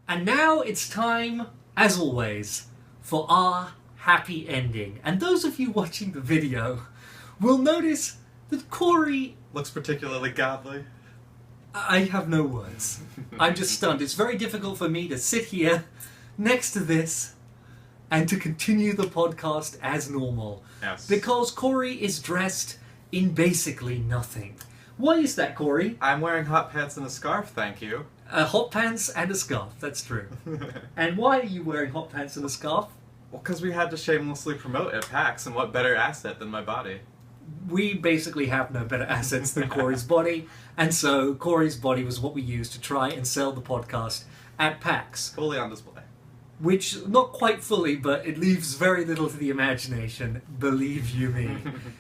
And now it's time, as always, for our happy ending. And those of you watching the video will notice that Corey... looks particularly godly. I have no words. I'm just stunned. It's very difficult for me to sit here next to this and to continue the podcast as normal. Yes. Because Corey is dressed in basically nothing. Why is that, Corey? I'm wearing hot pants and a scarf, thank you. Hot pants and a scarf, that's true. And why are you wearing hot pants and a scarf? Well, because we had to shamelessly promote at PAX, and what better asset than my body? We basically have no better assets than Corey's body, and so Corey's body was what we used to try and sell the podcast at PAX. Fully on display. Which, not quite fully, but it leaves very little to the imagination, believe you me.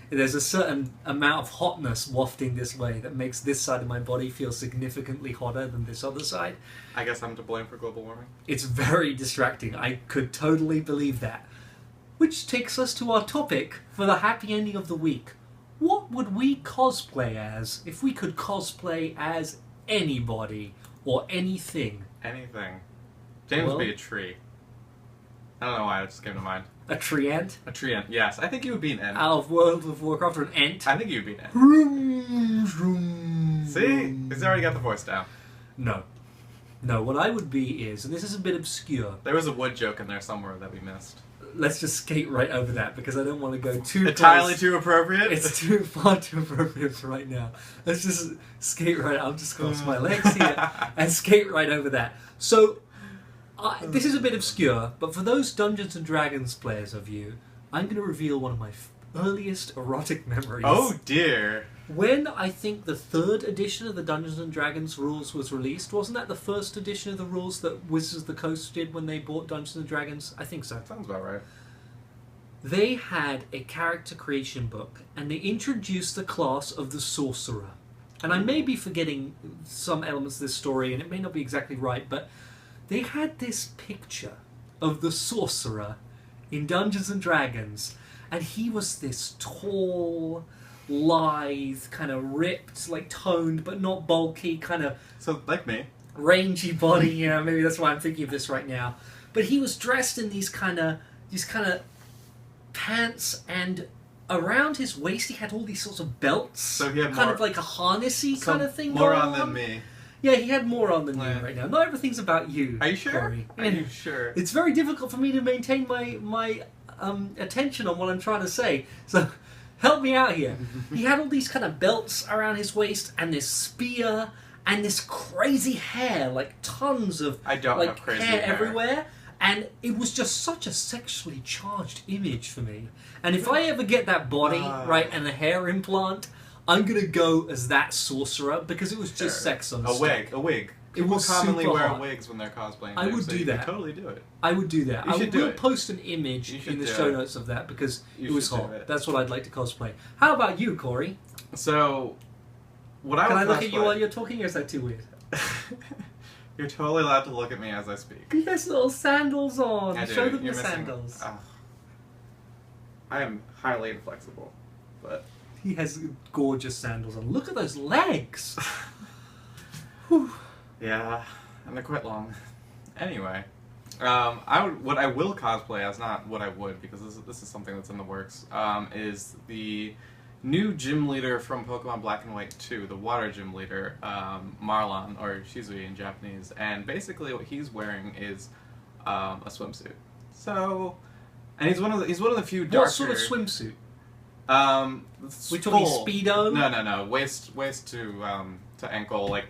There's a certain amount of hotness wafting this way that makes this side of my body feel significantly hotter than this other side. I guess I'm to blame for global warming. It's very distracting. I could totally believe that. Which takes us to our topic for the happy ending of the week. What would we cosplay as if we could cosplay as anybody or anything? Anything. James would be a tree. I don't know why, it just came to mind. A tree ant? A tree ant, yes. I think you would be an ant. Out of World of Warcraft, or an ant? I think you would be an ant. See? He's already got the voice down. No. No, what I would be is, and this is a bit obscure. There was a wood joke in there somewhere that we missed. Let's just skate right over that, because I don't want to go too entirely too appropriate? It's far too appropriate right now. Let's just skate right, I'll just cross my legs here, and skate right over that. So, this is a bit obscure, but for those Dungeons & Dragons players of you, I'm going to reveal one of my earliest erotic memories. Oh dear. When I think the 3rd edition of the Dungeons & Dragons rules was released, wasn't that the first edition of the rules that Wizards of the Coast did when they bought Dungeons & Dragons? I think so. Sounds about right. They had a character creation book, and they introduced the class of the Sorcerer. And I may be forgetting some elements of this story, and it may not be exactly right, but they had this picture of the Sorcerer in Dungeons & Dragons, and he was this tall, lithe, kind of ripped, like toned, but not bulky, kind of... So, like me. Rangy body, you know, maybe that's why I'm thinking of this right now. But he was dressed in these kind of pants, and around his waist he had all these sorts of belts. So he had kind more, of like a harnessy kind of thing more going on than me. Yeah, he had more on than you right now. Not everything's about you. Are you sure? Corey. Are you sure? It's very difficult for me to maintain my attention on what I'm trying to say. So, help me out here. He had all these kind of belts around his waist, and this spear, and this crazy hair, like tons of have crazy hair hair everywhere. And it was just such a sexually charged image for me. And if I ever get that body, right, and a hair implant, I'm going to go as that sorcerer, because it was just sex on a wig. People commonly wear wigs when they're cosplaying. I would do that. You could totally do it. I would do that. You should do it. We'll post an image in the show notes of that, because it was hot. It. That's what I'd like to cosplay. How about you, Corey? So, what Can I I would look at you while you're talking, or is that too weird? You're totally allowed to look at me as I speak. He has little sandals on. I do. Show them You're the missing... sandals. I am highly inflexible, but... He has gorgeous sandals on. Look at those legs! Yeah, and they're quite long. Anyway, what I will cosplay as, not what I would, because this is something that's in the works, is the new gym leader from Pokemon Black and White 2, the water gym leader, Marlon, or Shizui in Japanese, and basically what he's wearing is a swimsuit. So, and he's one of the few darker... What sort of swimsuit? We're talking Speedo? No. Waist to ankle, like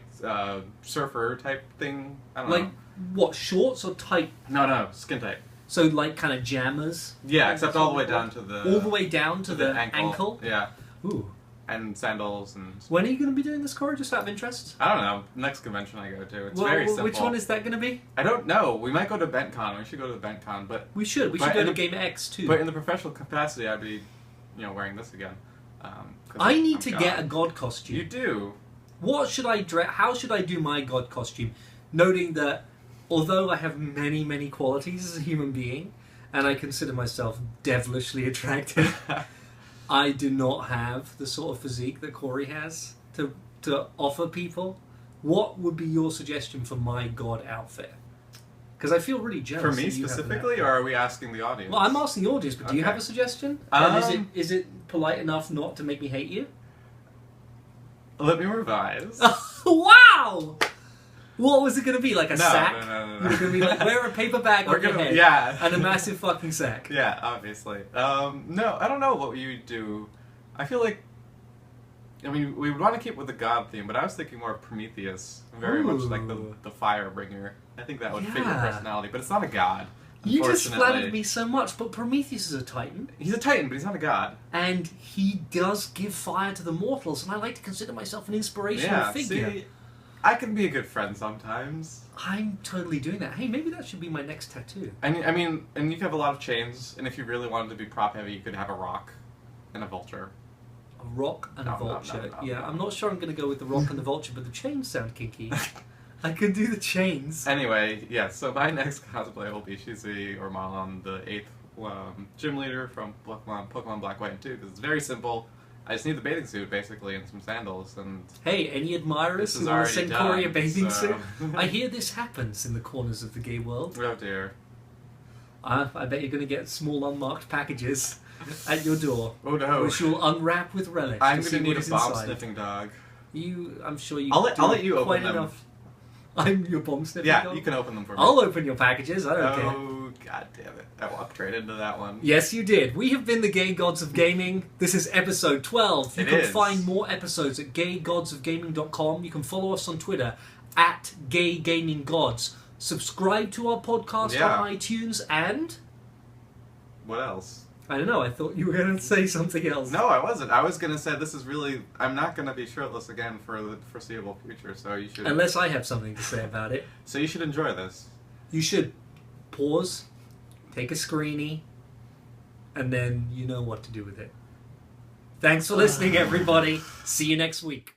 surfer type thing. I don't know. Like what? Shorts or tight? No, skin tight. So like kind of jammers. Yeah, except all the way down to the. All the way down to the ankle. Yeah. Ooh. And sandals and. When are you going to be doing this, Corey? Just out of interest. I don't know. Next convention I go to. It's very simple. Which one is that going to be? I don't know. We might go to BentCon. We should go to the BentCon, but. We should. We should go to Game X too. But in the professional capacity, I'd be, wearing this again. I need to get a god costume. You do. What should I dress? How should I do my god costume? Noting that, although I have many, many qualities as a human being, and I consider myself devilishly attractive, I do not have the sort of physique that Corey has to offer people. What would be your suggestion for my god outfit? Because I feel really jealous. For me that you have that. specifically, or are we asking the audience? Well, I'm asking the audience, but do you Okay. have a suggestion? And is it polite enough not to make me hate you? Let me revise. Wow! What was it going to be? Like a sack? No. You were going to be like, wear a paper bag on your head. Yeah. And a massive fucking sack. Yeah, obviously. No, I don't know what you would do. I feel like, I mean, we would want to keep with the god theme, but I was thinking more Prometheus. Very much like the fire bringer. I think that would fit your personality, but it's not a god. You just Unfortunately. flattered me so much, but Prometheus is a titan. He's a titan, but he's not a god. And he does give fire to the mortals, and I like to consider myself an inspirational figure. See, I can be a good friend sometimes. I'm totally doing that. Hey, maybe that should be my next tattoo. And I mean, and you could have a lot of chains, and if you really wanted to be prop heavy, you could have a rock and a vulture. A rock and a vulture. No. I'm not sure I'm going to go with the rock and the vulture, but the chains sound kinky. I could do the chains. Anyway, yeah, so my next cosplay will be Shizi or Malon, the 8th gym leader from Pokemon Black, White, and 2, because it's very simple. I just need the bathing suit, basically, and some sandals, and... Hey, any admirers who want to send Corey a bathing suit? I hear this happens in the corners of the gay world. Oh, dear. I bet you're going to get small unmarked packages at your door. Oh, no. Which you'll unwrap with relish. I'm going to to need a bomb-sniffing dog. I'm sure you I'll let you quite open them. enough. I'm your bomb sniffing Yeah, dog? you can open them for me. I'll open your packages, I don't care. Oh, god damn it. I walked right into that one. Yes, you did. We have been the Gay Gods of Gaming. This is episode 12. You can find more episodes at gaygodsofgaming.com. You can follow us on Twitter at gaygaminggods. Subscribe to our podcast on iTunes and... What else? I don't know, I thought you were going to say something else. No, I wasn't. I was going to say this is really... I'm not going to be shirtless again for the foreseeable future, so you should... Unless I have something to say about it. So you should enjoy this. You should pause, take a screeny, and then you know what to do with it. Thanks for listening, everybody. See you next week.